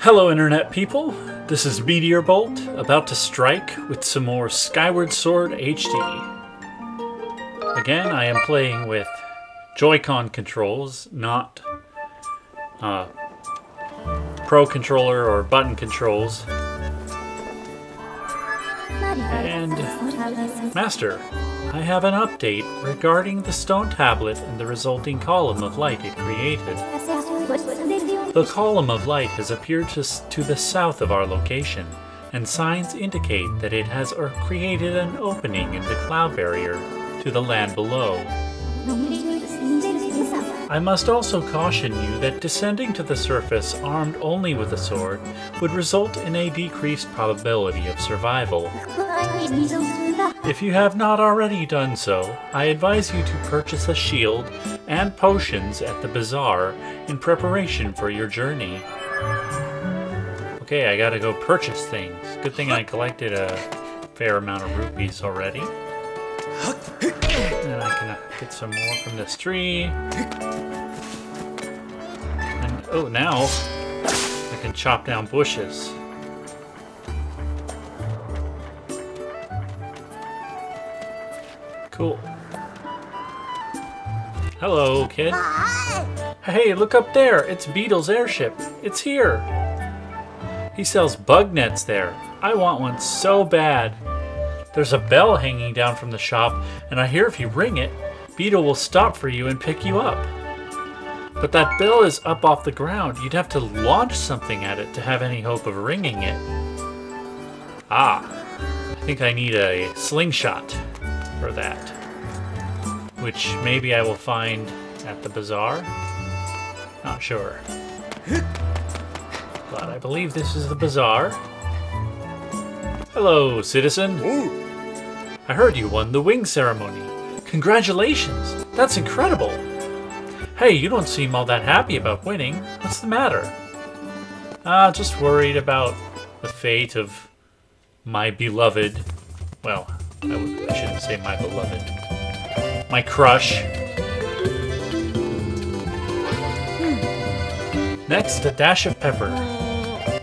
Hello Internet people, this is MeteorBolt, about to strike with some more Skyward Sword HD. Again, I am playing with Joy-Con controls, not Pro Controller or button controls. And Master, I have an update regarding the stone tablet and the resulting column of light it created. The column of light has appeared to the south of our location, and signs indicate that it has created an opening in the cloud barrier to the land below. I must also caution you that descending to the surface armed only with a sword would result in a decreased probability of survival. If you have not already done so, I advise you to purchase a shield and potions at the bazaar in preparation for your journey. Okay, I gotta go purchase things. Good thing I collected a fair amount of rupees already. And I can get some more from this tree. And oh, now I can chop down bushes. Cool. Hello, kid. Hey, look up there. It's Beetle's airship. It's here. He sells bug nets there. I want one so bad. There's a bell hanging down from the shop, and I hear if you ring it, Beetle will stop for you and pick you up. But that bell is up off the ground. You'd have to launch something at it to have any hope of ringing it. Ah, I think I need a slingshot for that, which maybe I will find at the bazaar. Not sure. But I believe this is the bazaar. Hello, citizen. Ooh. I heard you won the wing ceremony. Congratulations! That's incredible! Hey, you don't seem all that happy about winning. What's the matter? Just worried about the fate of my beloved. Well, I shouldn't say my beloved. My crush. Next, a dash of pepper.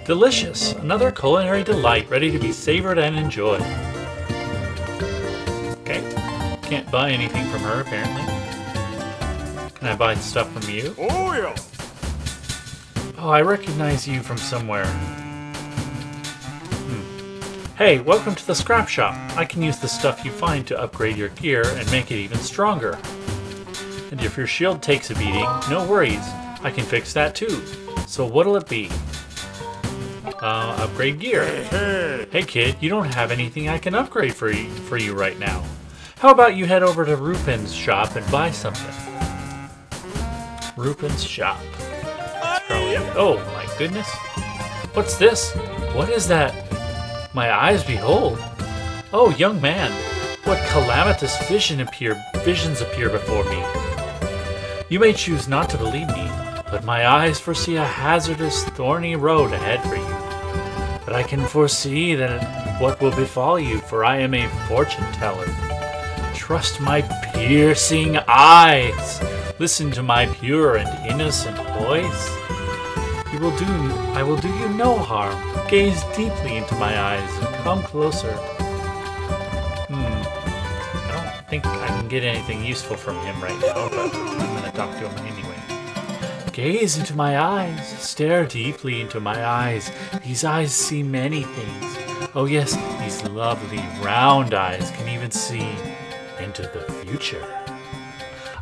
Delicious! Another culinary delight ready to be savored and enjoyed. Okay. Can't buy anything from her, apparently. Can I buy stuff from you? Oh, yeah! Oh, I recognize you from somewhere. Hey, welcome to the scrap shop. I can use the stuff you find to upgrade your gear and make it even stronger. And if your shield takes a beating, no worries. I can fix that too. So what'll it be? Upgrade gear. Hey kid, you don't have anything I can upgrade for you right now. How about you head over to Rupin's shop and buy something? Rupin's shop. That's probably it. Oh my goodness. What's this? What is that? My eyes behold. Oh young man, what calamitous visions appear before me. You may choose not to believe me, but my eyes foresee a hazardous, thorny road ahead for you. But I can foresee that what will befall you, for I am a fortune teller. Trust my piercing eyes. Listen to my pure and innocent voice. I will do you no harm. Gaze deeply into my eyes and come closer. I don't think I can get anything useful from him right now, but I'm gonna talk to him anyway. Gaze into my eyes. Stare deeply into my eyes. These eyes see many things. Oh yes, these lovely round eyes can even see into the future.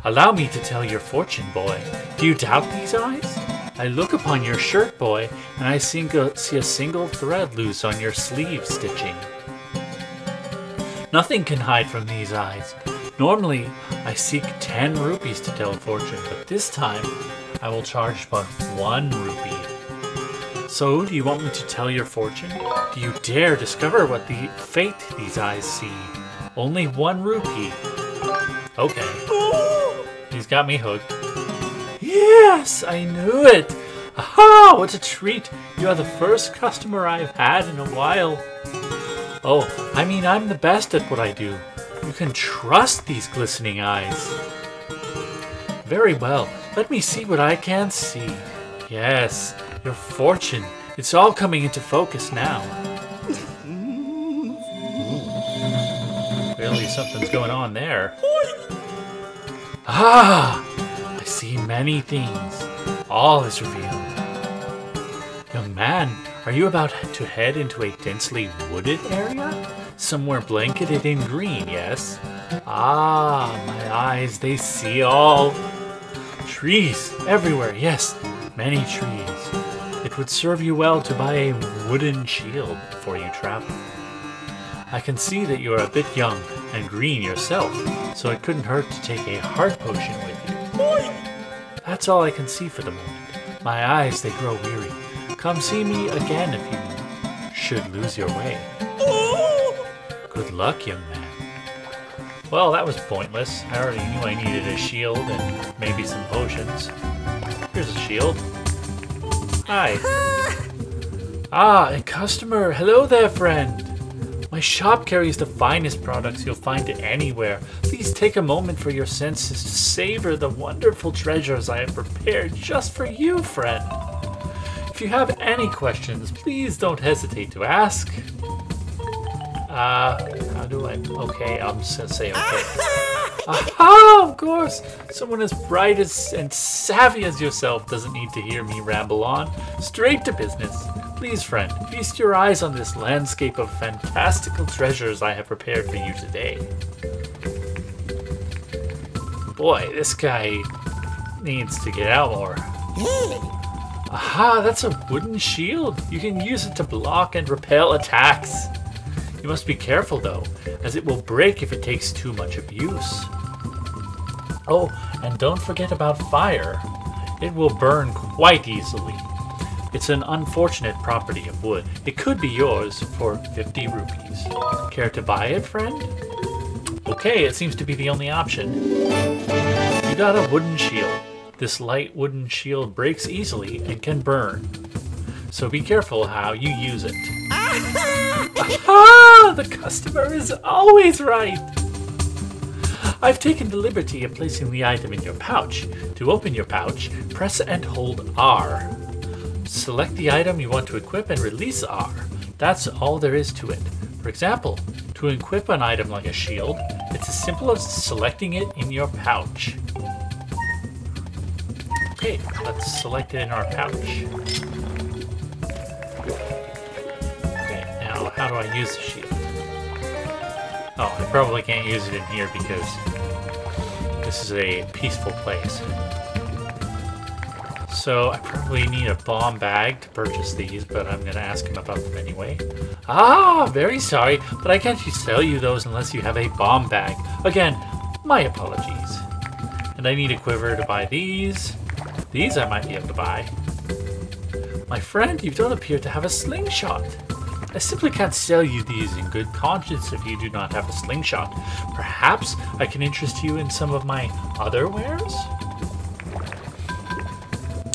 Allow me to tell your fortune, boy. Do you doubt these eyes? I look upon your shirt, boy, and I see a single thread loose on your sleeve stitching. Nothing can hide from these eyes. Normally, I seek 10 rupees to tell fortune, but this time, I will charge but 1 rupee. So, do you want me to tell your fortune? Do you dare discover what the fate these eyes see? Only 1 rupee. Okay. He's got me hooked. Yes, I knew it! Aha! What a treat! You are the first customer I've had in a while. Oh, I mean, I'm the best at what I do. You can trust these glistening eyes. Very well. Let me see what I can see. Yes, your fortune It's all coming into focus now. Clearly something's going on there. Ah! I see many things. All is revealed. Young man, are you about to head into a densely wooded area? Somewhere blanketed in green, yes? Ah, my eyes, they see all. Trees everywhere, yes, many trees. It would serve you well to buy a wooden shield before you travel. I can see that you are a bit young and green yourself, so it couldn't hurt to take a heart potion with you. That's all I can see for the moment. My eyes, they grow weary. Come see me again if you should lose your way. Good luck, young man. Well, that was pointless. I already knew I needed a shield and maybe some potions. Here's a shield. Hi. Ah, a customer. Hello there, friend. My shop carries the finest products you'll find anywhere. Please take a moment for your senses to savor the wonderful treasures I have prepared just for you, friend. If you have any questions, please don't hesitate to ask. How do I... Okay, I'm just gonna say okay. Aha, of course! Someone as bright and savvy as yourself doesn't need to hear me ramble on. Straight to business. Please, friend, feast your eyes on this landscape of fantastical treasures I have prepared for you today. Boy, this guy needs to get out more. Aha, that's a wooden shield. You can use it to block and repel attacks. You must be careful though, as it will break if it takes too much abuse. Oh, and don't forget about fire. It will burn quite easily. It's an unfortunate property of wood. It could be yours for 50 rupees. Care to buy it, friend? Okay, it seems to be the only option. You got a wooden shield. This light wooden shield breaks easily and can burn. So be careful how you use it. Aha! The customer is always right! I've taken the liberty of placing the item in your pouch. To open your pouch, press and hold R. Select the item you want to equip and release R. That's all there is to it. For example, to equip an item like a shield, it's as simple as selecting it in your pouch. Okay, let's select it in our pouch. How do I use the shield? Oh, I probably can't use it in here because this is a peaceful place. So I probably need a bomb bag to purchase these, but I'm going to ask him about them anyway. Ah, very sorry, but I can't sell you those unless you have a bomb bag. Again, my apologies. And I need a quiver to buy these. These I might be able to buy. My friend, you don't appear to have a slingshot. I simply can't sell you these in good conscience if you do not have a slingshot. Perhaps I can interest you in some of my other wares?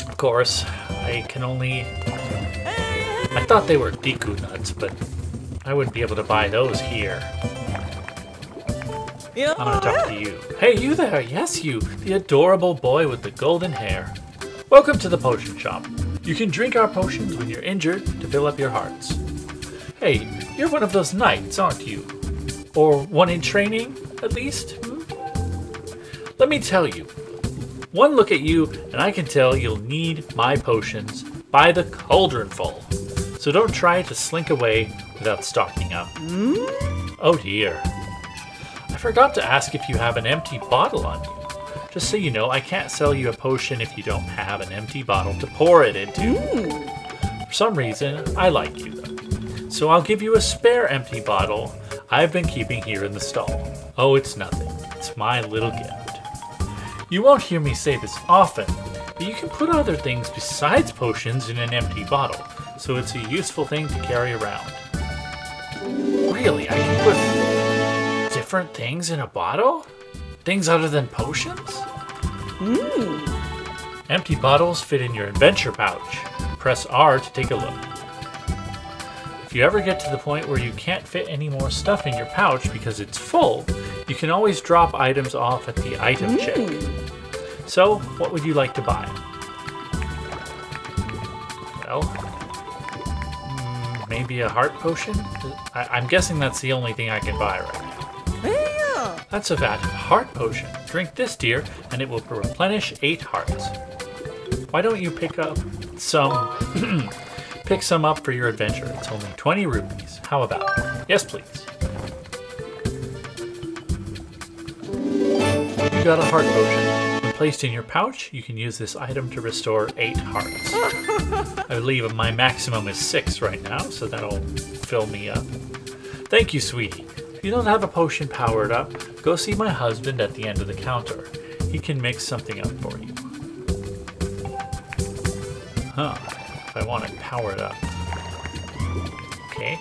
Of course, I can only... I thought they were Deku nuts, but I wouldn't be able to buy those here. I'm gonna talk to you. Hey, you there! Yes, you! The adorable boy with the golden hair. Welcome to the potion shop. You can drink our potions when you're injured to fill up your hearts. Hey, you're one of those knights, aren't you? Or one in training, at least? Let me tell you. One look at you, and I can tell you'll need my potions by the cauldronful. So don't try to slink away without stocking up. Oh dear. I forgot to ask if you have an empty bottle on you. Just so you know, I can't sell you a potion if you don't have an empty bottle to pour it into. For some reason, I like you though. So I'll give you a spare empty bottle I've been keeping here in the stall. Oh, it's nothing. It's my little gift. You won't hear me say this often, but you can put other things besides potions in an empty bottle, so it's a useful thing to carry around. Really? I can put different things in a bottle? Things other than potions? Empty bottles fit in your adventure pouch. Press R to take a look. If you ever get to the point where you can't fit any more stuff in your pouch because it's full, you can always drop items off at the item check. So, what would you like to buy? Well, Maybe a heart potion? I'm guessing that's the only thing I can buy right now. That's a vat of heart potion. Drink this, dear, and it will replenish 8 hearts. Why don't you pick up some... pick some up for your adventure. It's only 20 rupees. How about it? Yes, please. You got a heart potion. When placed in your pouch, you can use this item to restore 8 hearts. I believe my maximum is 6 right now, so that'll fill me up. Thank you, sweetie. If you don't have a potion powered up, go see my husband at the end of the counter. He can mix something up for you. Huh. If I want it powered up. Okay.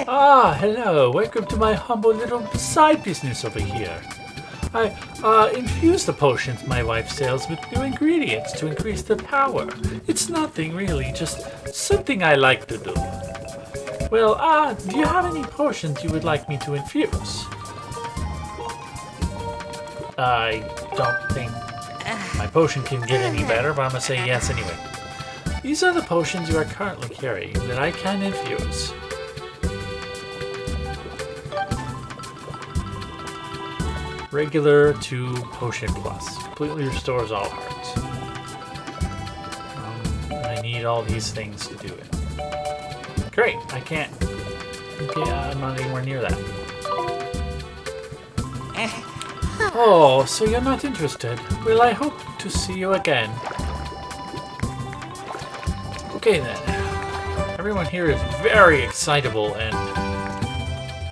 Ah, hello. Welcome to my humble little side business over here. I infuse the potions my wife sells with new ingredients to increase their power. It's nothing really, just something I like to do. Well, do you have any potions you would like me to infuse? I don't think my potion can get any better, but I'm gonna say yes anyway. These are the potions you are currently carrying that I can infuse. Regular to Potion Plus. Completely restores all hearts. I need all these things to do it. Great, I can't. Okay, I'm not anywhere near that. Oh, so you're not interested? Well, I hope to see you again. Okay then. Everyone here is very excitable and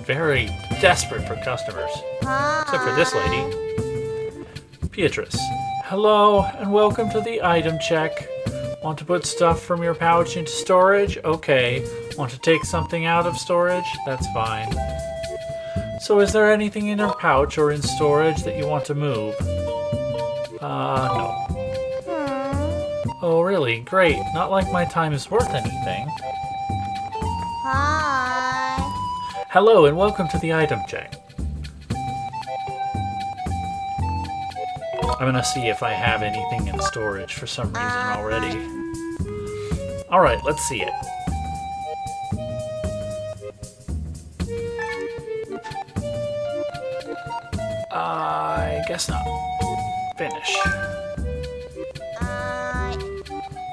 very desperate for customers. Except for this lady. Beatrice. Hello, and welcome to the item check. Want to put stuff from your pouch into storage? Okay. Want to take something out of storage? That's fine. So is there anything in your pouch or in storage that you want to move? No. Oh, really? Great. Not like my time is worth anything. Hi. Hello, and welcome to the item check. I'm gonna see if I have anything in storage for some reason already. Alright, let's see it. I guess not. Finish.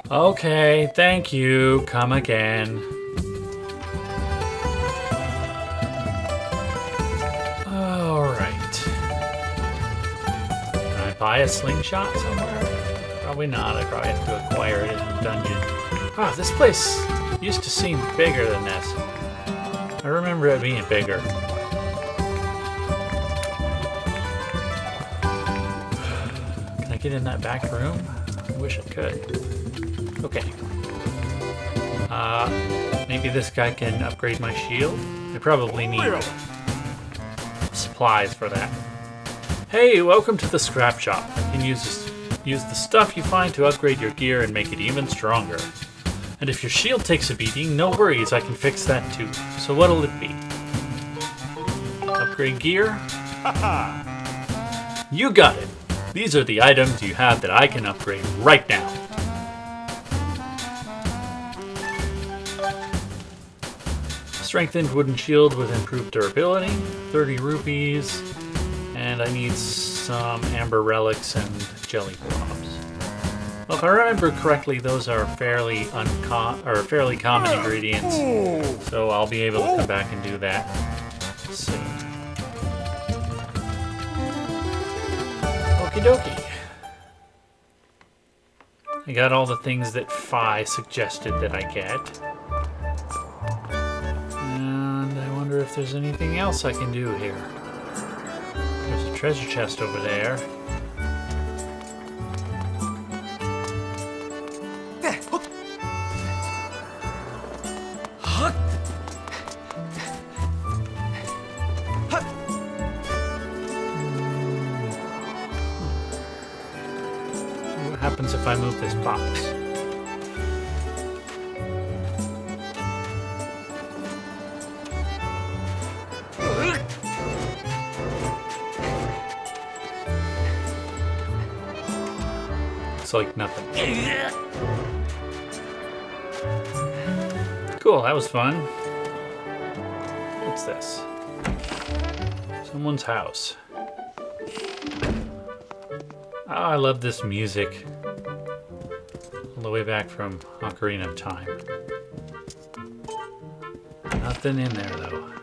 Okay, thank you. Come again. Alright. Can I buy a slingshot somewhere? Probably not. I probably have to acquire it in the dungeon. Ah, this place used to seem bigger than this. I remember it being bigger. Can I get in that back room? I wish I could. Okay. Maybe this guy can upgrade my shield? I probably need supplies for that. Hey, welcome to the scrap shop. You can use the stuff you find to upgrade your gear and make it even stronger. And if your shield takes a beating, no worries, I can fix that too. So what'll it be? Upgrade gear? You got it! These are the items you have that I can upgrade right now. Strengthened wooden shield with improved durability, 30 rupees, and I need some amber relics and jelly blobs. Well, if I remember correctly, those are fairly common ingredients, so I'll be able to come back and do that soon. Okie dokie. I got all the things that Fi suggested that I get. And I wonder if there's anything else I can do here. There's a treasure chest over there. What happens if I move this box? Like nothing. Cool, that was fun. What's this? Someone's house. Oh, I love this music. All the way back from Ocarina of Time. Nothing in there, though.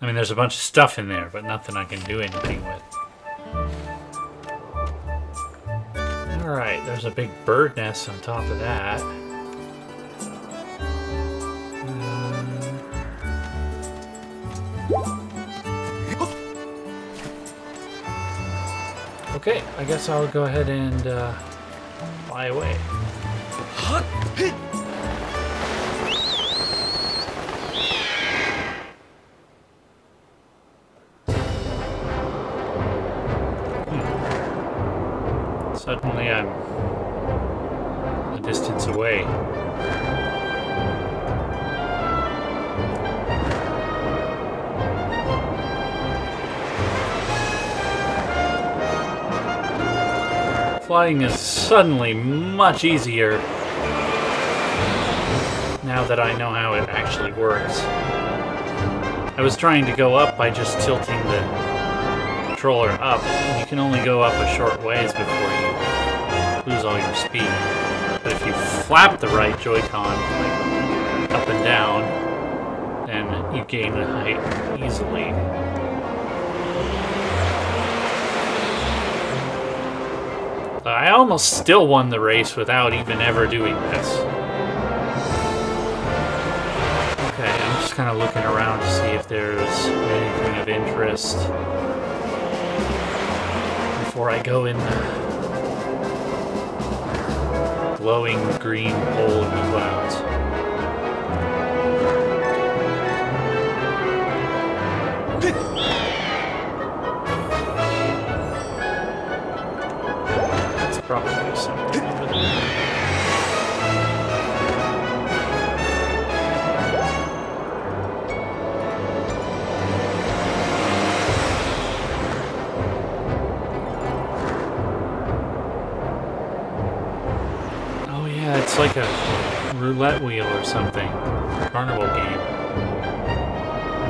I mean, there's a bunch of stuff in there, but nothing I can do anything with. Alright, there's a big bird nest on top of that. Okay, I guess I'll go ahead and fly away. Suddenly I'm a distance away. Flying is suddenly much easier now that I know how it actually works. I was trying to go up by just tilting the controller up, and you can only go up a short ways before you lose all your speed. But if you flap the right Joy-Con, like up and down, then you gain the height easily. I almost still won the race without even ever doing this. Okay, I'm just kind of looking around to see if there's anything of interest before I go in the glowing green hole in the clouds. Probably something over there. Oh yeah, it's like a roulette wheel or something. Carnival game.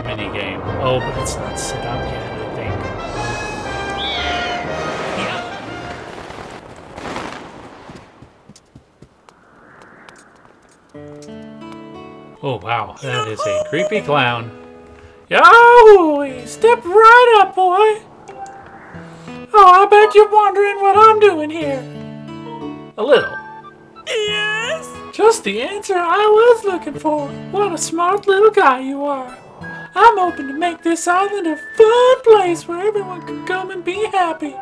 Mini game. Oh, but it's not set up yet, I think. Oh wow, that is a creepy clown. Yo! Step right up, boy! Oh, I bet you're wondering what I'm doing here. A little. Yes? Just the answer I was looking for. What a smart little guy you are. I'm hoping to make this island a fun place where everyone can come and be happy.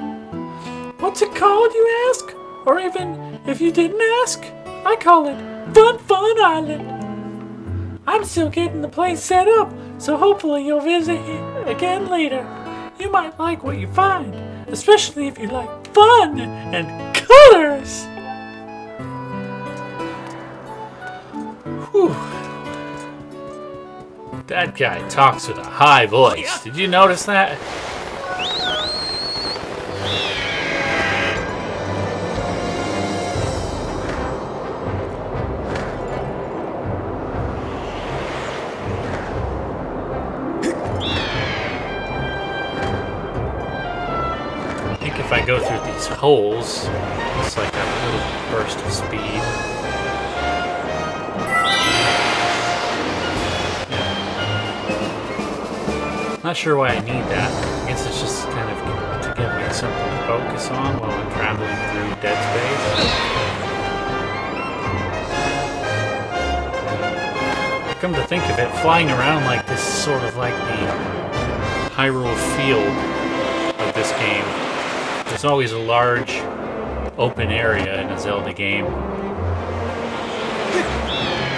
What's it called, you ask? Or even if you didn't ask, I call it Fun Island. I'm still getting the place set up, so hopefully you'll visit here again later. You might like what you find, especially if you like fun and colors. Whew. That guy talks with a high voice. Did you notice that? If I go through these holes, it's like a little burst of speed. Not sure why I need that. I guess it's just kind of to give me something to focus on while I'm traveling through dead space. Come to think of it, flying around like this is sort of like the Hyrule field of this game. There's always a large open area in a Zelda game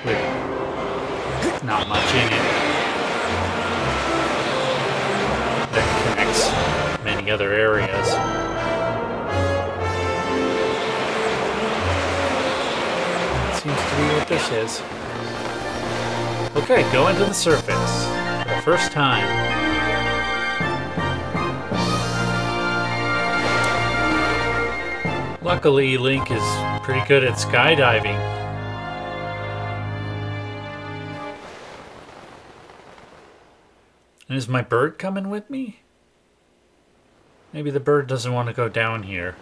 with not much in it that connects many other areas. That seems to be what this is. Okay, go into the surface for the first time. Luckily, Link is pretty good at skydiving. And is my bird coming with me? Maybe the bird doesn't want to go down here.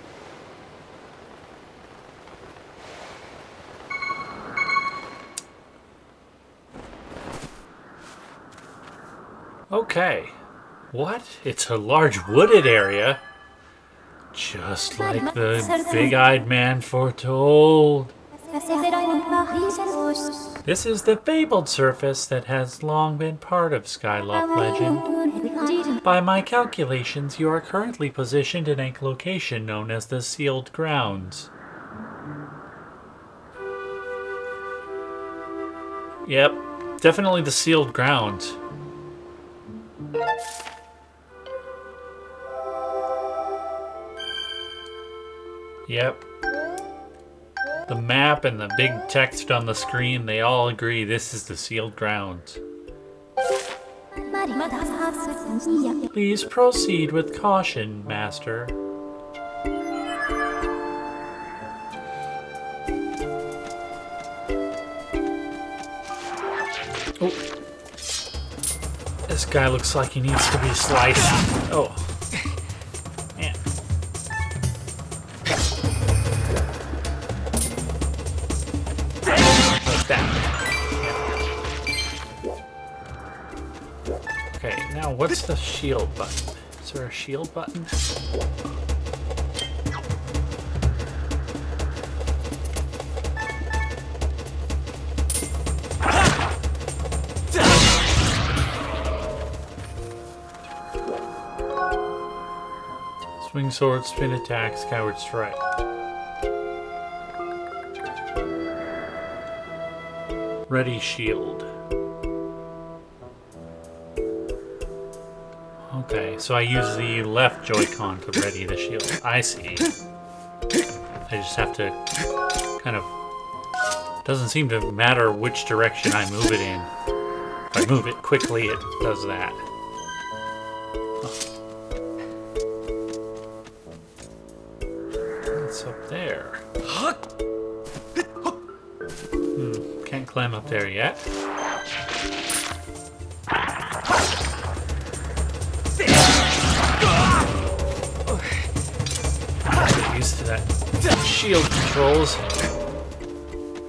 Okay. What? It's a large wooded area. Just like the big-eyed man foretold. This is the fabled surface that has long been part of Skyloft legend. By my calculations, you are currently positioned in a location known as the Sealed Grounds. Yep, definitely the Sealed Grounds. Yep. The map and the big text on the screen, they all agree this is the Sealed Grounds. Please proceed with caution, Master. Oh. This guy looks like he needs to be sliced. Oh. Man. Like that. Yeah. Okay, now what's the shield button? Is there a shield button? Swing sword, spin attack, skyward strike. Ready shield. Okay, so I use the left Joy-Con to ready the shield. I see. I just have to kind of... Doesn't seem to matter which direction I move it in. If I move it quickly, it does that. Up there. Can't climb up there yet. Get used to that shield controls.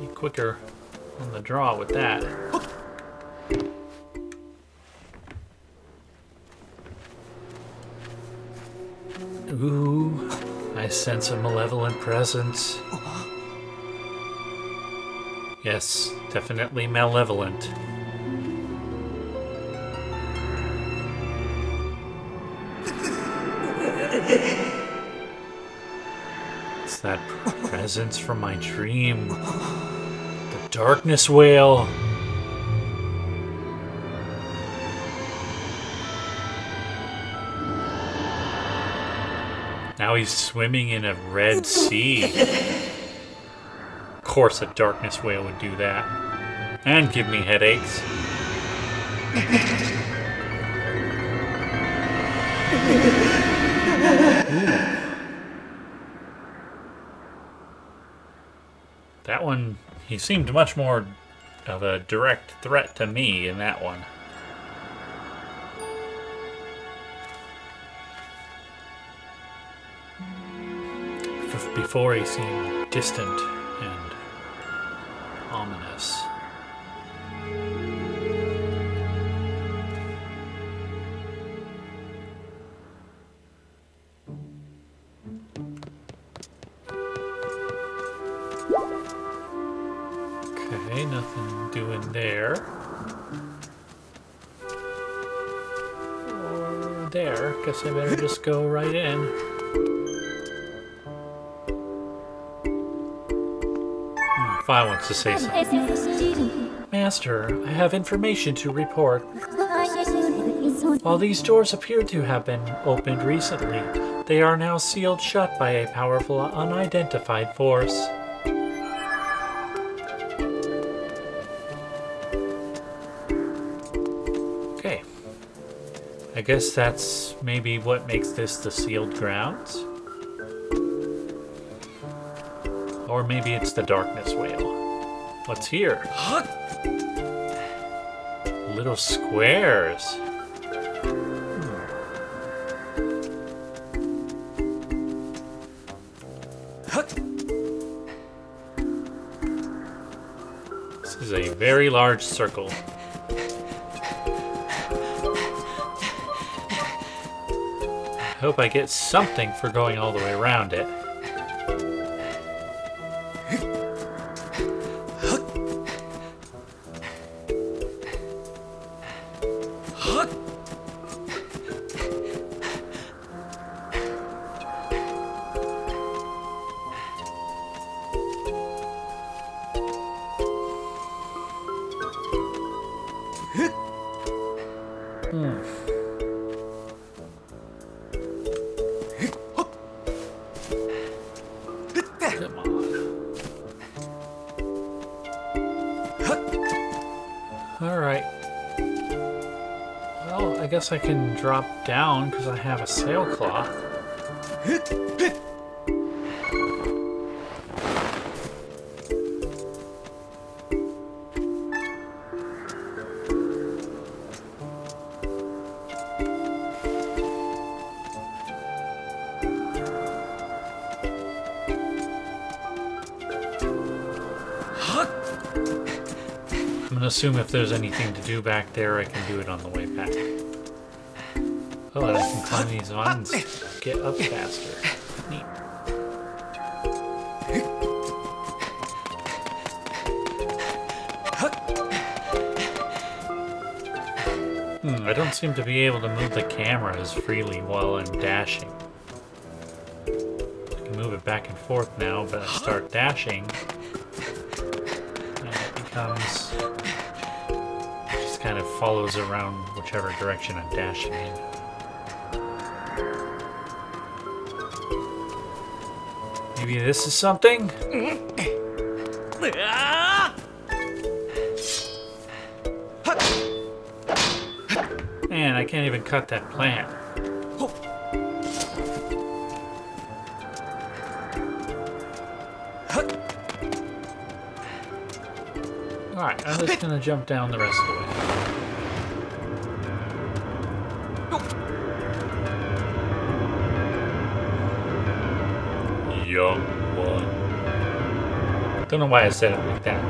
Be quicker on the draw with that. Ooh. I sense a malevolent presence. Yes, definitely malevolent. It's that presence from my dream. The darkness whale. Now he's swimming in a red sea. Of course a darkness whale would do that. And give me headaches. That one, he seemed much more of a direct threat to me in that one. Before he seemed distant and ominous. Okay, nothing doing there. Or there. Guess I better just go right in. Fi wants to say something. Master, I have information to report. While these doors appear to have been opened recently, they are now sealed shut by a powerful, unidentified force. Okay. I guess that's maybe what makes this the Sealed Grounds. Or maybe it's the darkness whale. What's here? Little squares. This is a very large circle. I hope I get something for going all the way around it. I guess I can drop down because I have a sailcloth. I'm gonna assume if there's anything to do back there, I can do it on the way back. Oh, and I can climb these vines, get up faster. Neat. I don't seem to be able to move the camera as freely while I'm dashing. I can move it back and forth now, but I start dashing, and it becomes... it just kind of follows around whichever direction I'm dashing in. Maybe this is something? Man, I can't even cut that plant. Alright, I'm just gonna jump down the rest of the way. Young one. Don't know why I said it like that.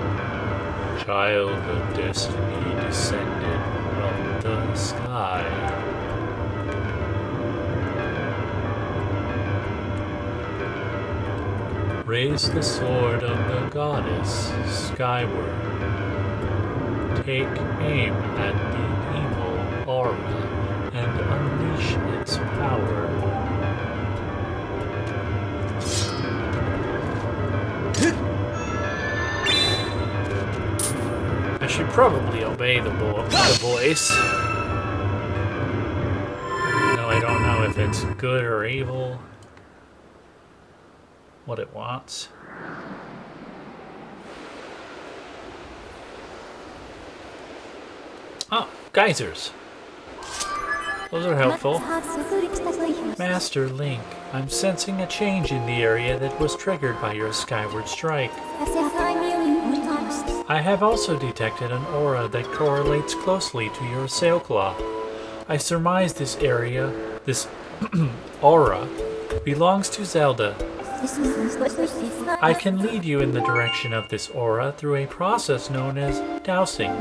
Child of destiny descended from the sky. Raise the sword of the goddess skyward. Take aim at the evil aura and unleash its power. I should probably obey the voice. No, I don't know if it's good or evil. What it wants. Oh, geysers. Those are helpful. Master Link, I'm sensing a change in the area that was triggered by your skyward strike. I have also detected an aura that correlates closely to your sailcloth. I surmise this area, this aura, belongs to Zelda. I can lead you in the direction of this aura through a process known as Dowsing.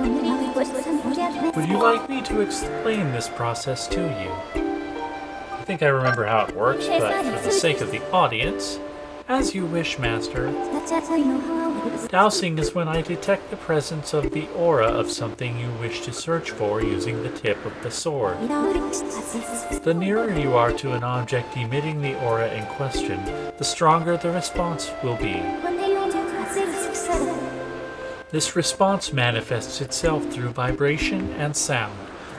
Would you like me to explain this process to you? I think I remember how it works, but for the sake of the audience, as you wish, Master. Dowsing is when I detect the presence of the aura of something you wish to search for using the tip of the sword. The nearer you are to an object emitting the aura in question, the stronger the response will be. This response manifests itself through vibration and sound.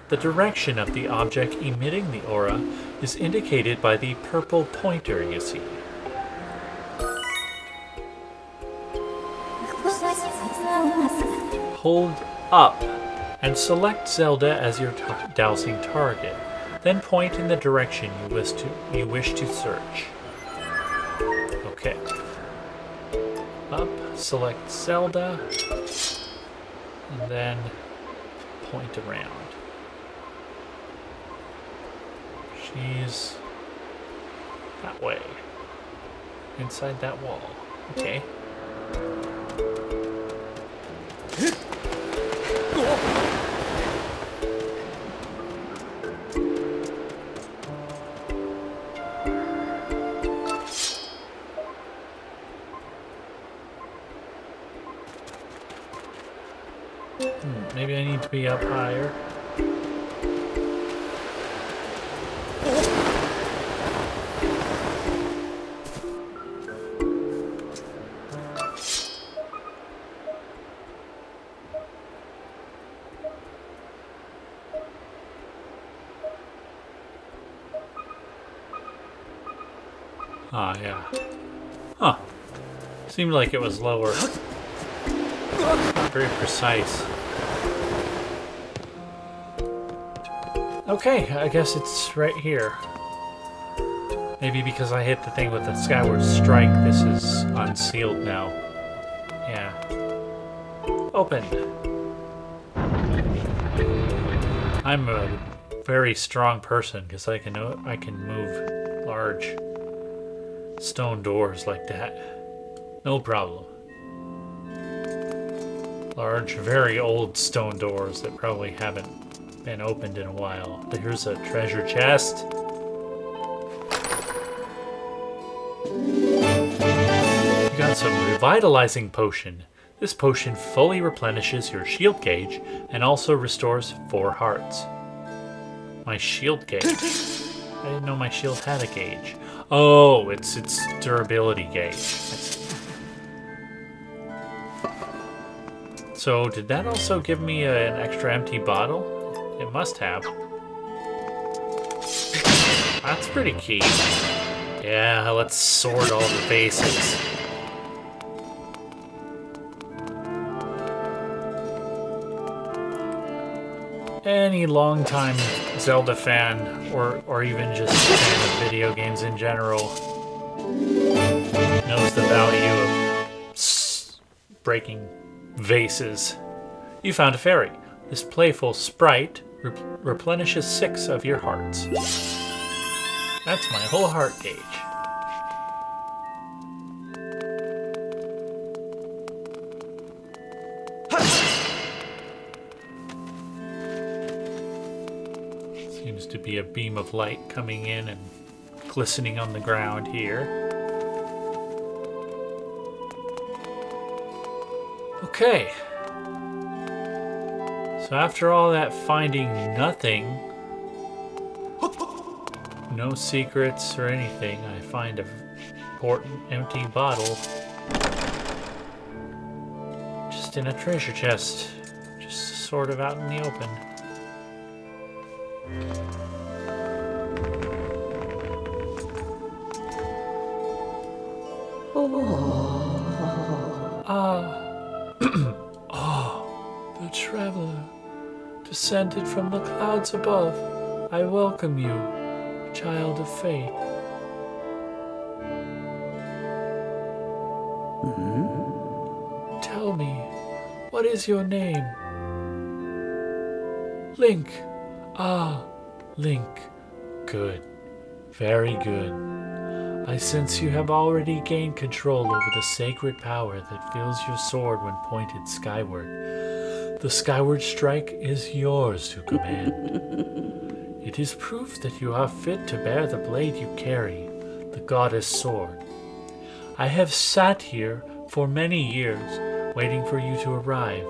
The direction of the object emitting the aura is indicated by the purple pointer you see. Hold up and select Zelda as your dowsing target. Then point in the direction you wish to search. Okay. Up, select Zelda, and then point around. She's that way. Inside that wall. Okay. Maybe I need to be up higher. Ah, yeah. Huh. Seemed like it was lower. Not very precise. Okay, I guess it's right here. Maybe because I hit the thing with the Skyward Strike, this is unsealed now. Yeah. Open. I'm a very strong person because I can move large stone doors like that. No problem. Large, very old stone doors that probably haven't been opened in a while. Here's a treasure chest. You got some revitalizing potion. This potion fully replenishes your shield gauge and also restores 4 hearts. My shield gauge. I didn't know my shield had a gauge. Oh, it's its durability gauge. So, did that also give me an extra empty bottle? It must have. That's pretty key. Yeah, let's sort all the faces. Any longtime Zelda fan, or even just a fan of video games in general, knows the value of breaking vases. You found a fairy. This playful sprite replenishes 6 of your hearts. That's my whole heart gauge. Seems to be a beam of light coming in and glistening on the ground here. Okay. So after all that finding nothing, no secrets or anything, I find an important empty bottle just in a treasure chest, just sort of out in the open. The traveler, descended from the clouds above, I welcome you, child of fate. Tell me, what is your name? Link. Ah, Link. Good. Very good. I sense you have already gained control over the sacred power that fills your sword when pointed skyward. The Skyward Strike is yours to command. It is proof that you are fit to bear the blade you carry, the goddess sword. I have sat here for many years, waiting for you to arrive,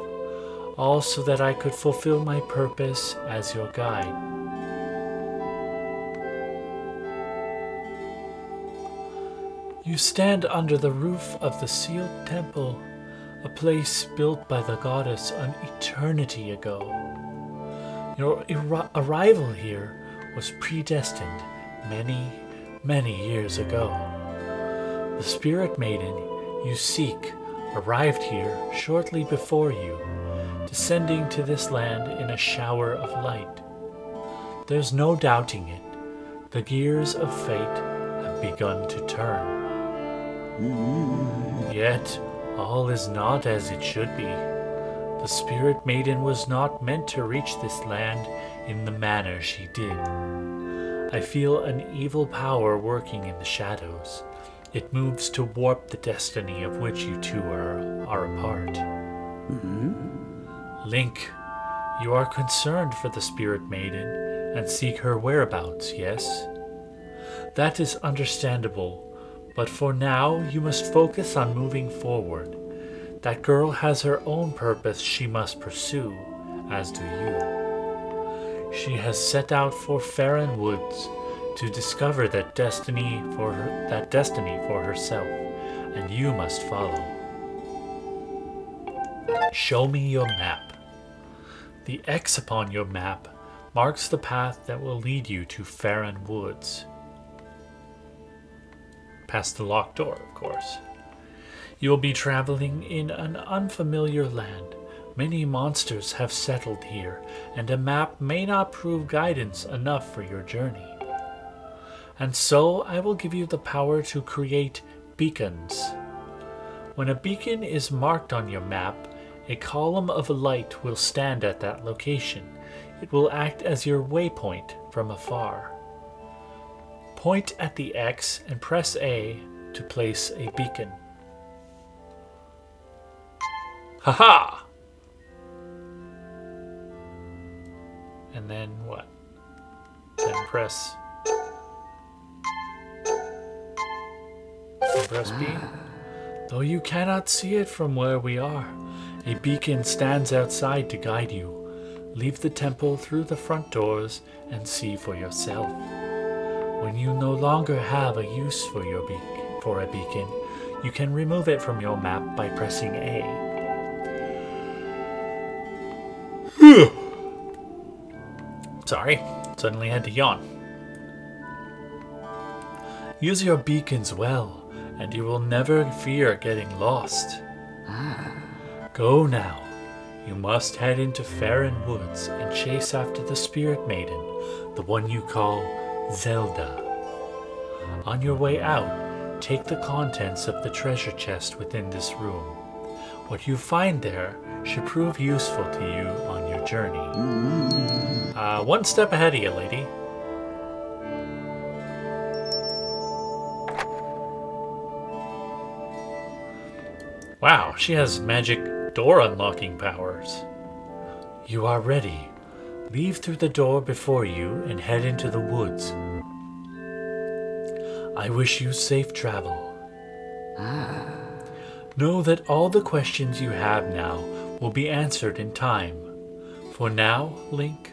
all so that I could fulfill my purpose as your guide. You stand under the roof of the sealed temple, a place built by the goddess an eternity ago. Your arrival here was predestined many, many years ago. The spirit maiden you seek arrived here shortly before you, descending to this land in a shower of light. There's no doubting it. The gears of fate have begun to turn. Yet, all is not as it should be. The Spirit Maiden was not meant to reach this land in the manner she did. I feel an evil power working in the shadows. It moves to warp the destiny of which you two are a part. Link, you are concerned for the Spirit Maiden and seek her whereabouts, yes? That is understandable. But for now, you must focus on moving forward. That girl has her own purpose she must pursue, as do you. She has set out for Farron Woods to discover that destiny for herself, and you must follow. Show me your map. The X upon your map marks the path that will lead you to Farron Woods. Past the locked door, of course. You will be traveling in an unfamiliar land. Many monsters have settled here, and a map may not prove guidance enough for your journey. And so I will give you the power to create beacons. When a beacon is marked on your map, a column of light will stand at that location. It will act as your waypoint from afar. Point at the X and press A to place a beacon. Haha! And then what? Then press B. Though you cannot see it from where we are, a beacon stands outside to guide you. Leave the temple through the front doors and see for yourself. When you no longer have a use for a beacon, you can remove it from your map by pressing A. Sorry, suddenly had to yawn. Use your beacons well, and you will never fear getting lost. Go now. You must head into Farron Woods and chase after the Spirit Maiden, the one you call Zelda. On your way out, take the contents of the treasure chest within this room. What you find there should prove useful to you on your journey. One step ahead of you, lady. Wow, she has magic door unlocking powers. You are ready. Leave through the door before you and head into the woods. I wish you safe travel. Know that all the questions you have now will be answered in time. For now, Link,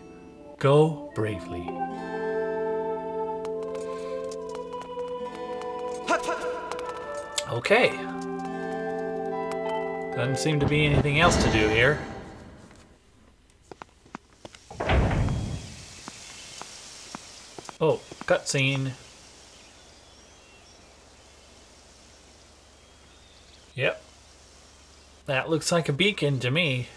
go bravely. Okay. Doesn't seem to be anything else to do here. Oh, cutscene. Yep. That looks like a beacon to me.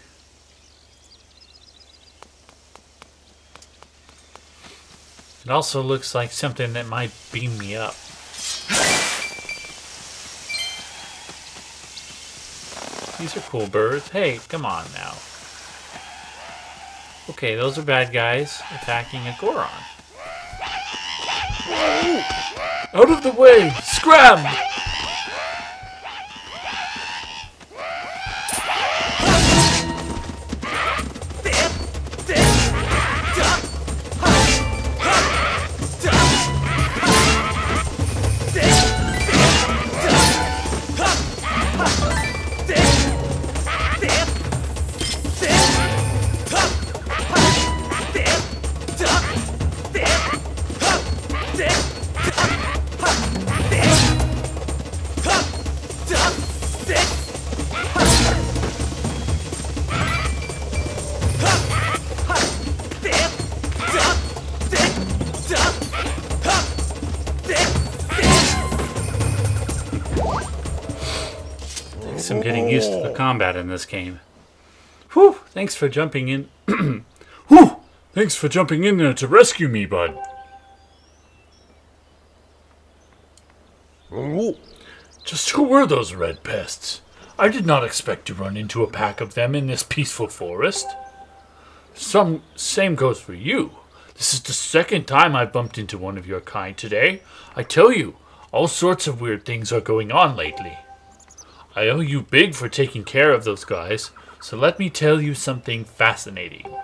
It also looks like something that might beam me up. These are cool birds. Hey, come on now. Okay, those are bad guys attacking a Goron. Out of the way! Scram! I'm getting used to the combat in this game. Whew, thanks for jumping in. Whew, thanks for jumping in there to rescue me, bud. Just who were those red pests? I did not expect to run into a pack of them in this peaceful forest. Same goes for you. This is the second time I've bumped into one of your kind today. I tell you, all sorts of weird things are going on lately. I owe you big for taking care of those guys, so let me tell you something fascinating.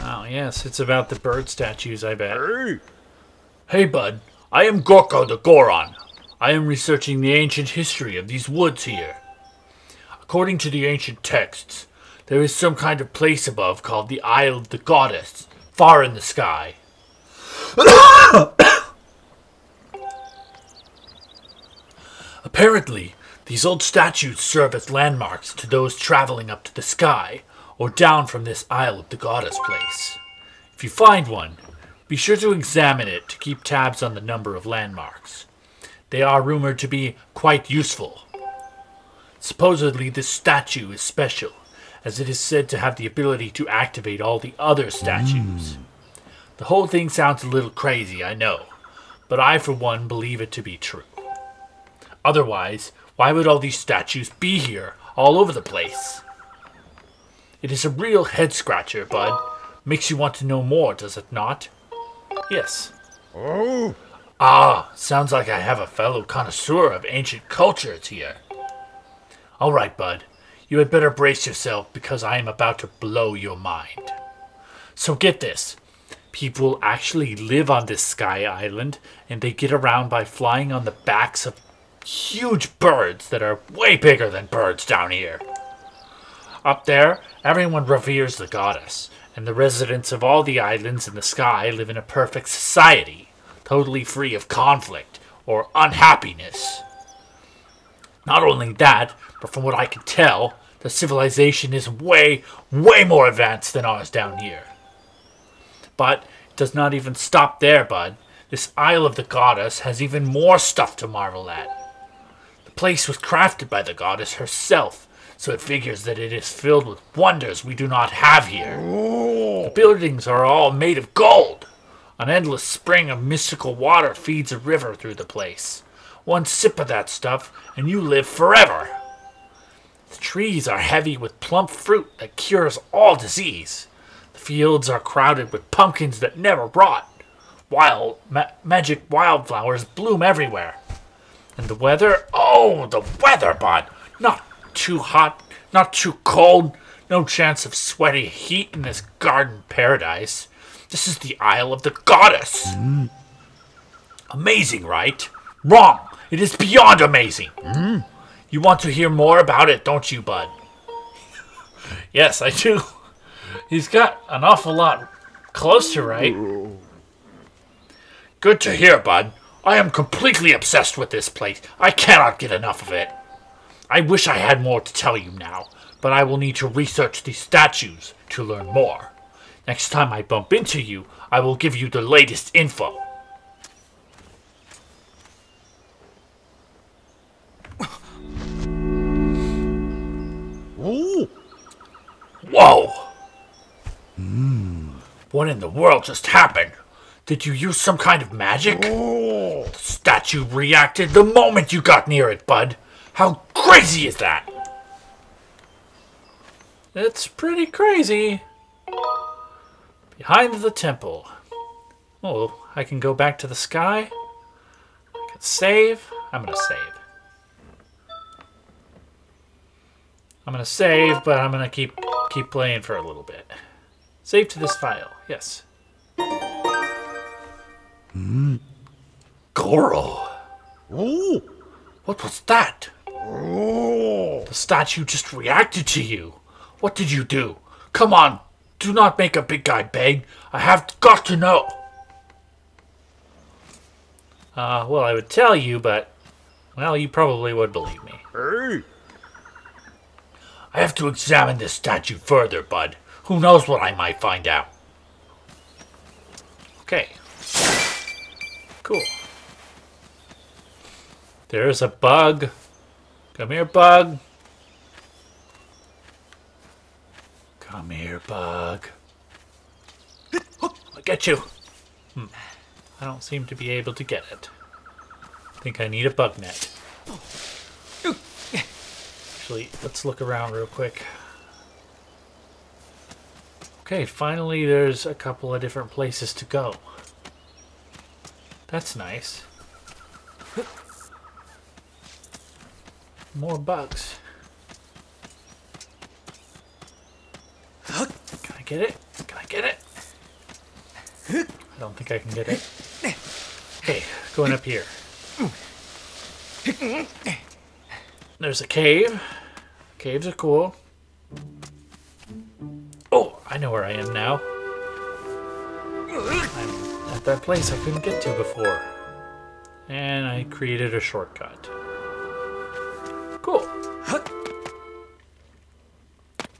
Oh, yes, it's about the bird statues, I bet. Hey, bud, I am Gorko the Goron. I am researching the ancient history of these woods here. According to the ancient texts, there is some kind of place above called the Isle of the Goddess, far in the sky. Apparently, these old statues serve as landmarks to those traveling up to the sky, or down from this Isle of the Goddess place. If you find one, be sure to examine it to keep tabs on the number of landmarks. They are rumored to be quite useful. Supposedly this statue is special, as it is said to have the ability to activate all the other statues. The whole thing sounds a little crazy, I know, but I for one believe it to be true. Otherwise, why would all these statues be here, all over the place? It is a real head-scratcher, bud. Makes you want to know more, does it not? Yes. Oh. Ah, sounds like I have a fellow connoisseur of ancient cultures here. All right, bud. You had better brace yourself because I am about to blow your mind. So get this. People actually live on this sky island, and they get around by flying on the backs of huge birds that are way bigger than birds down here. Up there, everyone reveres the goddess, and the residents of all the islands in the sky live in a perfect society, totally free of conflict or unhappiness. Not only that, but from what I can tell, the civilization is way, way more advanced than ours down here. But it does not even stop there, bud. This Isle of the Goddess has even more stuff to marvel at. The place was crafted by the goddess herself, so it figures that it is filled with wonders we do not have here. The buildings are all made of gold. An endless spring of mystical water feeds a river through the place. One sip of that stuff, and you live forever. The trees are heavy with plump fruit that cures all disease. The fields are crowded with pumpkins that never rot. Magic wildflowers bloom everywhere. And the weather? Oh, the weather, bud. Not too hot, not too cold. No chance of sweaty heat in this garden paradise. This is the Isle of the Goddess. Amazing, right? Wrong. It is beyond amazing. You want to hear more about it, don't you, bud? Yes, I do. He's got an awful lot close to right. Good to hear, bud. I am completely obsessed with this place. I cannot get enough of it. I wish I had more to tell you now, but I will need to research these statues to learn more. Next time I bump into you, I will give you the latest info. Whoa! What in the world just happened? Did you use some kind of magic? The statue reacted the moment you got near it, bud. How crazy is that? It's pretty crazy. Behind the temple. Oh, I can go back to the sky. I can save. I'm gonna save. I'm gonna save, but I'm gonna keep playing for a little bit. Save to this file. Yes. Goro. Oh. What was that? Oh. The statue just reacted to you. What did you do? Come on, do not make a big guy beg. I have got to know. Well, I would tell you, but, well, you probably would believe me. Hey. I have to examine this statue further, bud. Who knows what I might find out. Okay. Cool. There's a bug. Come here, bug. Come here, bug. I'll get you. I don't seem to be able to get it. I think I need a bug net. Actually, let's look around real quick. Okay, finally there's a couple of different places to go. That's nice. More bugs. Can I get it? Can I get it? I don't think I can get it. Okay, going up here? There's a cave. Caves are cool. Oh, I know where I am now. I'm at that place I couldn't get to before. And I created a shortcut. Cool.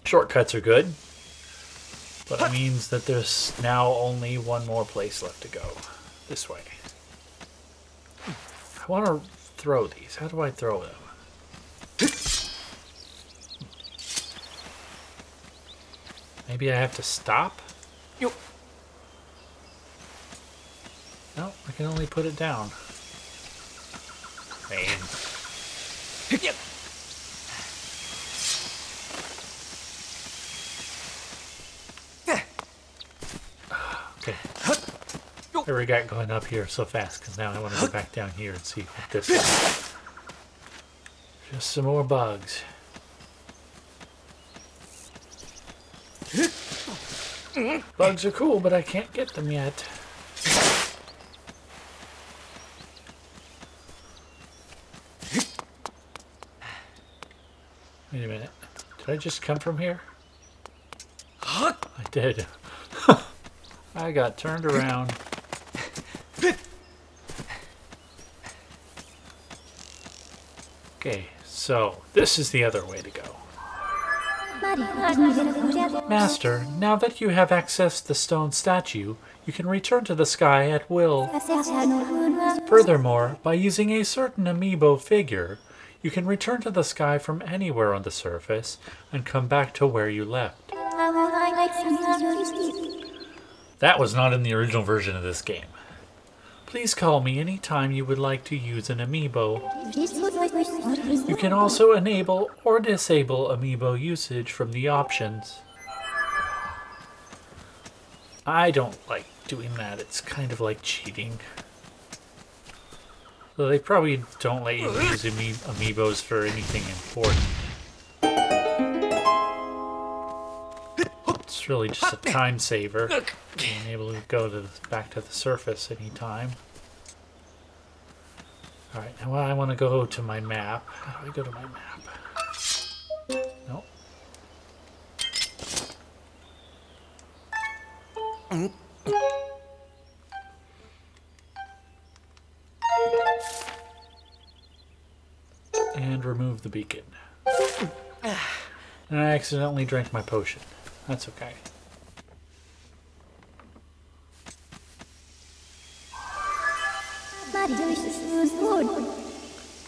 Shortcuts are good. But it means that there's now only one more place left to go. This way. I want to throw these. How do I throw them? Maybe I have to stop? No, I can only put it down. Man. Okay. What do we got going up here so fast? Because now I want to go back down here and see what this is. Just some more bugs. Bugs are cool, but I can't get them yet. Wait a minute. Did I just come from here? I did. I got turned around. Okay, so this is the other way to go. Master, now that you have accessed the stone statue, you can return to the sky at will. Furthermore, by using a certain amiibo figure, you can return to the sky from anywhere on the surface and come back to where you left. That was not in the original version of this game. Please call me anytime you would like to use an amiibo. You can also enable or disable amiibo usage from the options. I don't like doing that. It's kind of like cheating. So they probably don't let you use amiibos for anything important. It's really just a time saver. Being able to go back to the surface anytime. Alright, now I want to go to my map. How do I go to my map? Nope. And remove the beacon. And I accidentally drank my potion. That's okay.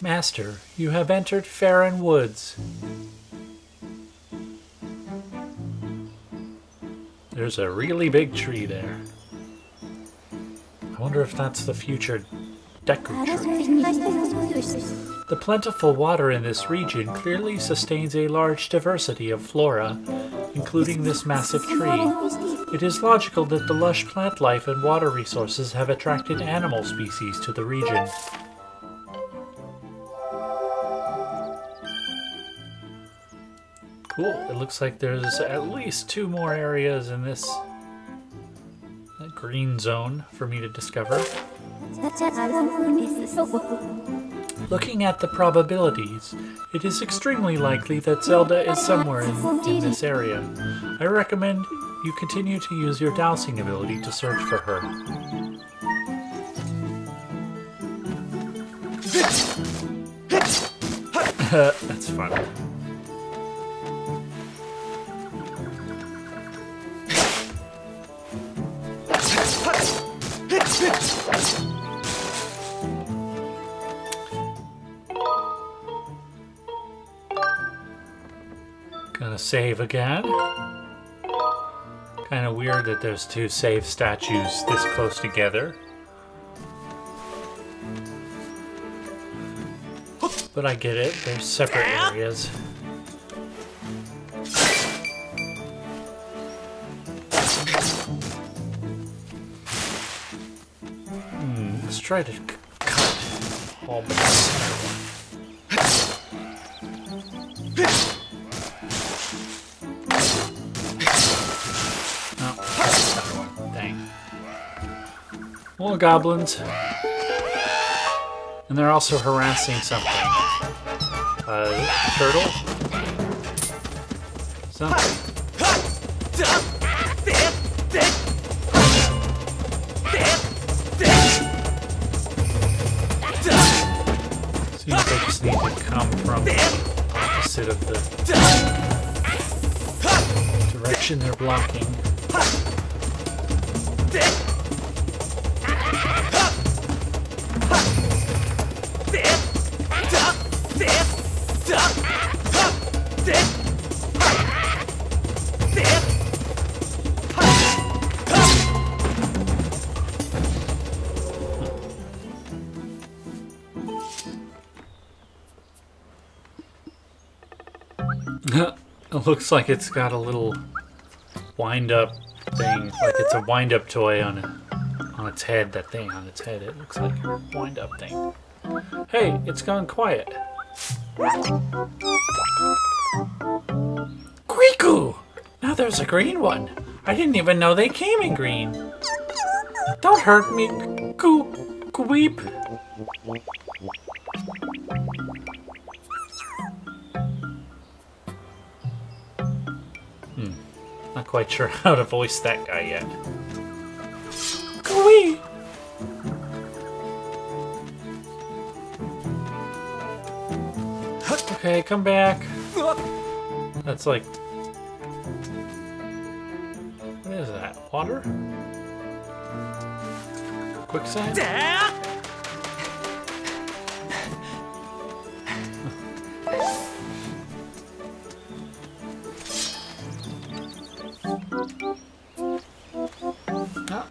Master, you have entered Farron Woods. There's a really big tree there. I wonder if that's the future Deku tree. The plentiful water in this region clearly sustains a large diversity of flora, including this massive tree. It is logical that the lush plant life and water resources have attracted animal species to the region. Cool. It looks like there's at least 2 more areas in this green zone for me to discover. Looking at the probabilities, it is extremely likely that Zelda is somewhere in this area. I recommend you continue to use your dowsing ability to search for her. That's fun. Gonna save again. Kind of weird that there's 2 save statues this close together. But I get it, they're separate areas. Let's try to cut all this. More goblins. And they're also harassing something. Turtle? Something. Seems like they just need to come from the opposite of the direction they're blocking. It looks like it's got a little wind-up thing, like it's a wind-up toy on its head. That thing on its head, it looks like a wind-up thing. Hey, it's gone quiet. Quiku! Now there's a green one. I didn't even know they came in green. Don't hurt me, Queep. Not quite sure how to voice that guy yet. Gooey! Okay, come back. That's like... What is that? Water? Quicksand?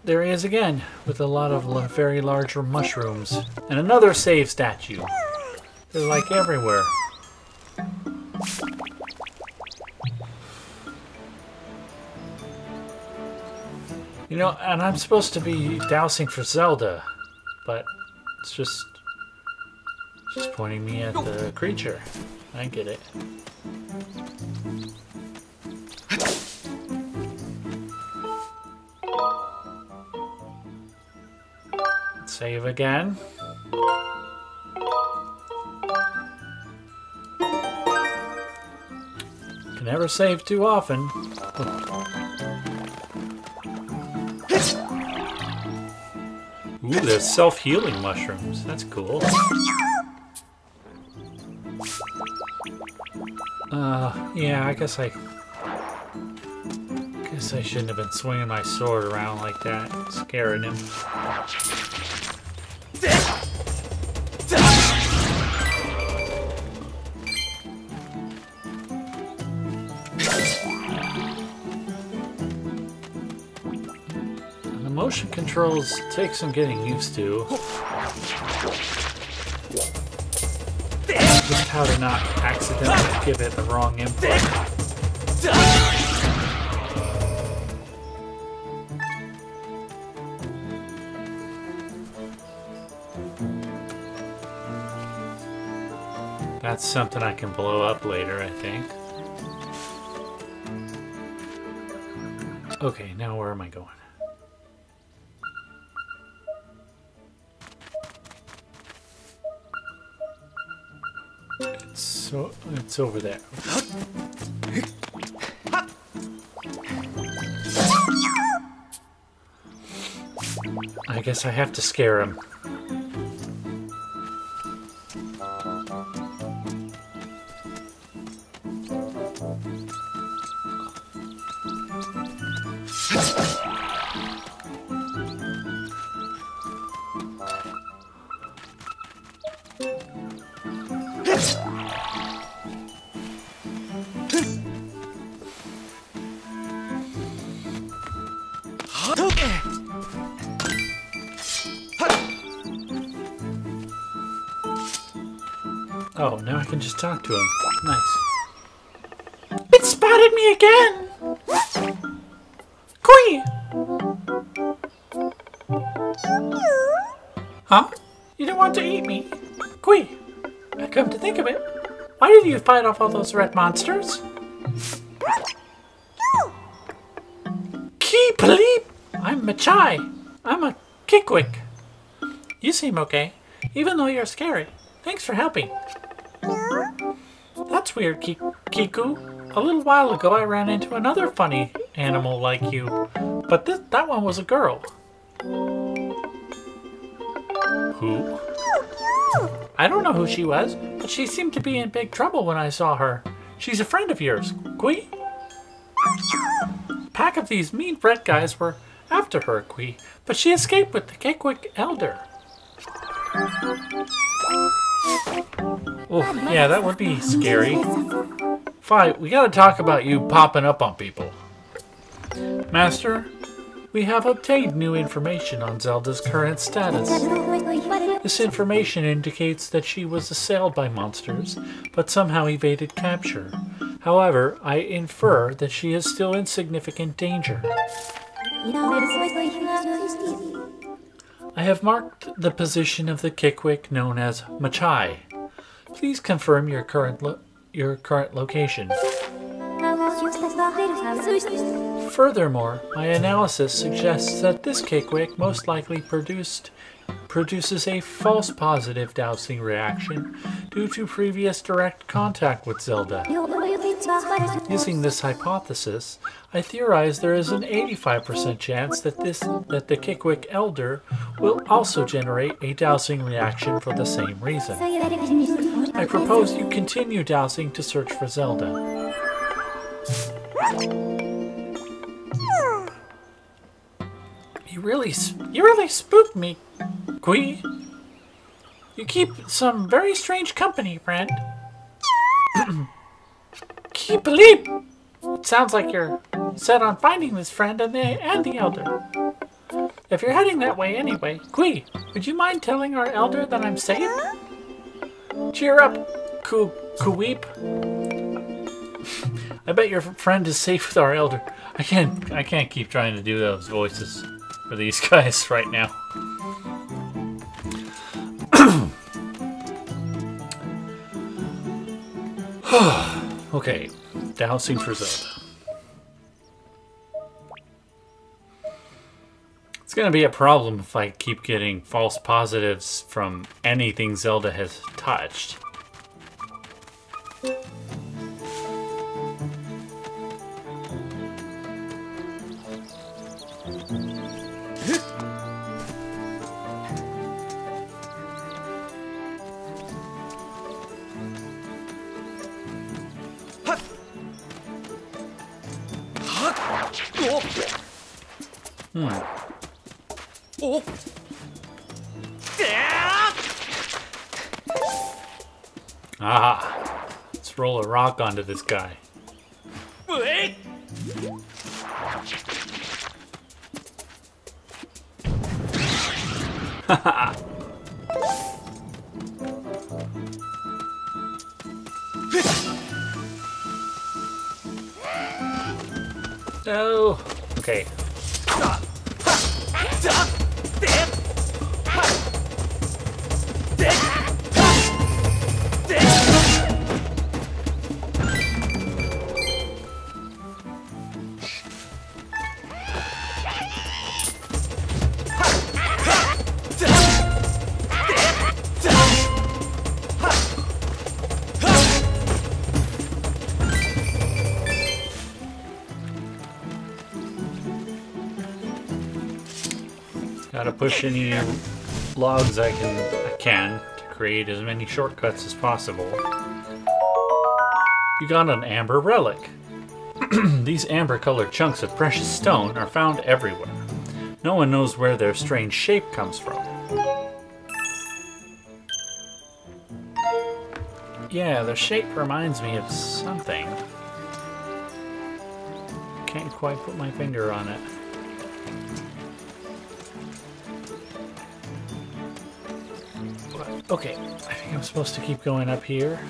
There he is again, with a lot of very large mushrooms. And another save statue. They're like everywhere. You know, and I'm supposed to be dowsing for Zelda, but it's just pointing me at the creature. I get it. Save again. Can never save too often. Ooh, there's self-healing mushrooms. That's cool. Yeah, I guess I shouldn't have been swinging my sword around like that, scaring him. And the motion controls take some getting used to. Just how to not accidentally give it the wrong input. That's something I can blow up later, I think. Okay, now where am I going? It's over there. I guess I have to scare him. Oh, now I can just talk to him. Nice. It spotted me again! Kui! Huh? You didn't want to eat me? Kui! I come to think of it, why did you fight off all those red monsters? Kee Pleep! I'm Machai. I'm a Kickwick. You seem okay. even though you're scary. Thanks for helping. That's weird, Kiku. A little while ago I ran into another funny animal like you, but that one was a girl. Who? I don't know who she was, but she seemed to be in big trouble when I saw her. She's a friend of yours, Kui? A pack of these mean red guys were after her, Kui, but she escaped with the Kikwik Elder. Oh, yeah, that would be scary. Fi, we gotta talk about you popping up on people. Master, we have obtained new information on Zelda's current status. This information indicates that she was assailed by monsters, but somehow evaded capture. However, I infer that she is still in significant danger. I have marked the position of the Kikwik known as Machai. Please confirm your current location. Furthermore, my analysis suggests that this Kikwik most likely produces a false positive dowsing reaction due to previous direct contact with Zelda. Using this hypothesis, I theorize there is an 85% chance that the Kikwik Elder will also generate a dowsing reaction for the same reason. I propose you continue dowsing to search for Zelda. You really spooked me, Kui. You keep some very strange company, friend. Keep believe. It sounds like you're set on finding this friend and the elder. If you're heading that way anyway, Kui, would you mind telling our elder that I'm safe? Cheer up, Kuweep. I bet your friend is safe with our elder. I can't keep trying to do those voices for these guys right now. Okay, dowsing for Zelda. It's gonna be a problem if I keep getting false positives from anything Zelda has touched. Aha! Let's roll a rock onto this guy. Haha! No! Okay. Gotta push any logs I can to create as many shortcuts as possible. You got an amber relic. These amber-colored chunks of precious stone are found everywhere. No one knows where their strange shape comes from. Yeah, their shape reminds me of something. Can't quite put my finger on it. Okay, I think I'm supposed to keep going up here.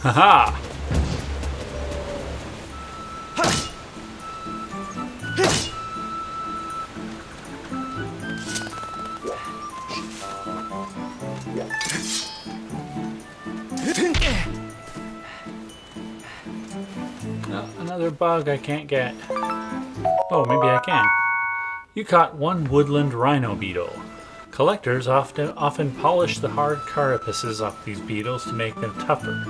Haha! Another bug I can't get. Oh, maybe I can. You caught one woodland rhino beetle. Collectors often polish the hard carapaces off these beetles to make them tougher.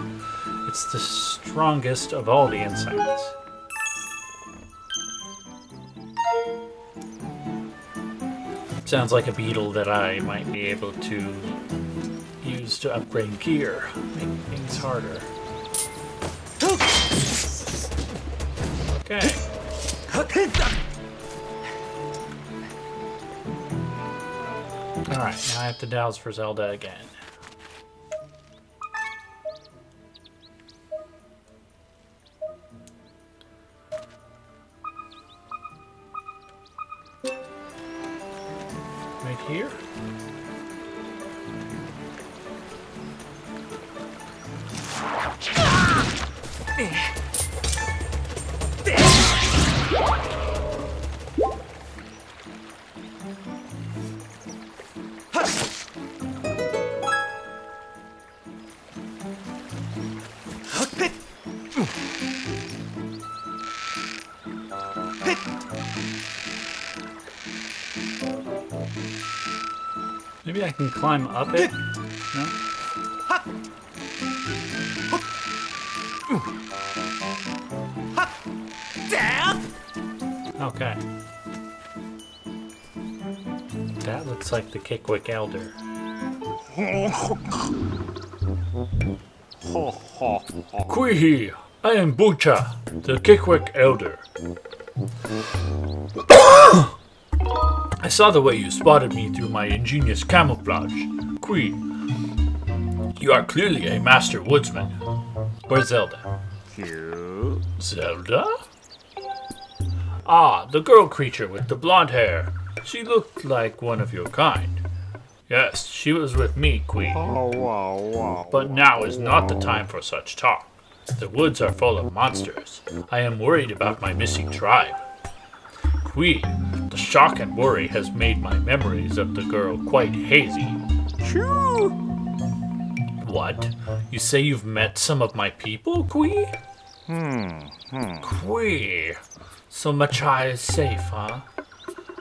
It's the strongest of all the insects. Sounds like a beetle that I might be able to use to upgrade gear, make things harder. Okay. Alright, now I have to douse for Zelda again. Right here? Maybe I can climb up it? No? Okay. That looks like the Kickwick Elder. Kui, I am Bucha, the Kickwick Elder. I saw the way you spotted me through my ingenious camouflage. Kui, you are clearly a master woodsman. Where's Zelda? Cute. Zelda? Ah, the girl creature with the blonde hair. She looked like one of your kind. Yes, she was with me, Kui. But now is not the time for such talk. The woods are full of monsters. I am worried about my missing tribe. Kui, the shock and worry has made my memories of the girl quite hazy. What? You say you've met some of my people, Kui? Kui. So Machai is safe, huh?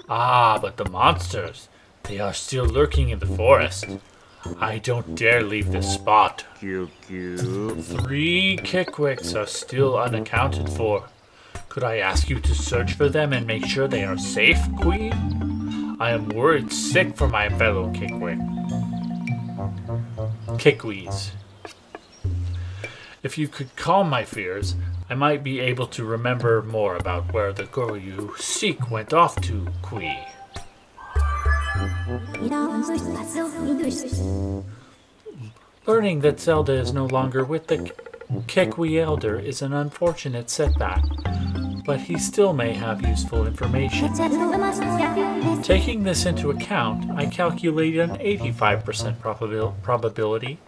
Ah, but the monsters, they are still lurking in the forest. I don't dare leave this spot. 3 Kickwicks are still unaccounted for. Could I ask you to search for them and make sure they are safe, Kui? I am worried sick for my fellow Kickwees. If you could calm my fears, I might be able to remember more about where the girl you seek went off to, Kui. Learning that Zelda is no longer with the Kikwee Elder is an unfortunate setback, but he still may have useful information. Taking this into account, I calculate an 85% probability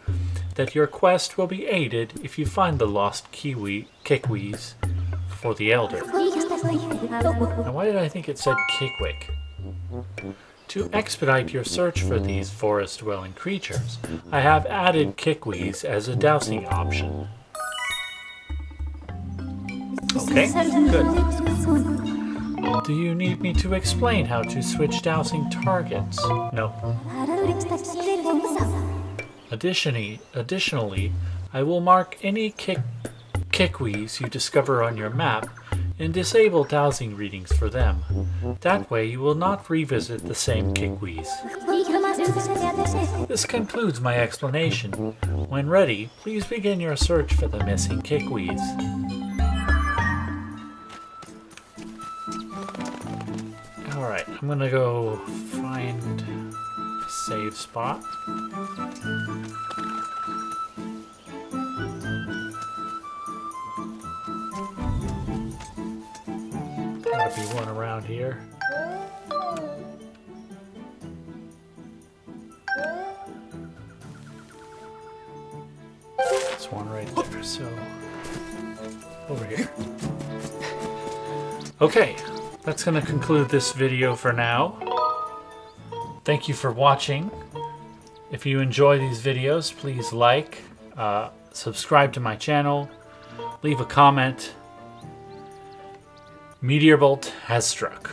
that your quest will be aided if you find the lost Kikwees for the Elder. Now, why did I think it said Kickwick? To expedite your search for these forest-dwelling creatures, I have added Kikwees as a dowsing option. Okay, good. Do you need me to explain how to switch dowsing targets? No. Additionally, I will mark any Kikwees you discover on your map and disable dowsing readings for them. That way you will not revisit the same Kikwees. This concludes my explanation. When ready, please begin your search for the missing Kikwees. Alright, I'm gonna go find a save spot. Gotta be one around here. There's one right there, so over here. Okay, that's going to conclude this video for now. Thank you for watching. If you enjoy these videos, please like, subscribe to my channel, leave a comment, MeteorBolt has struck.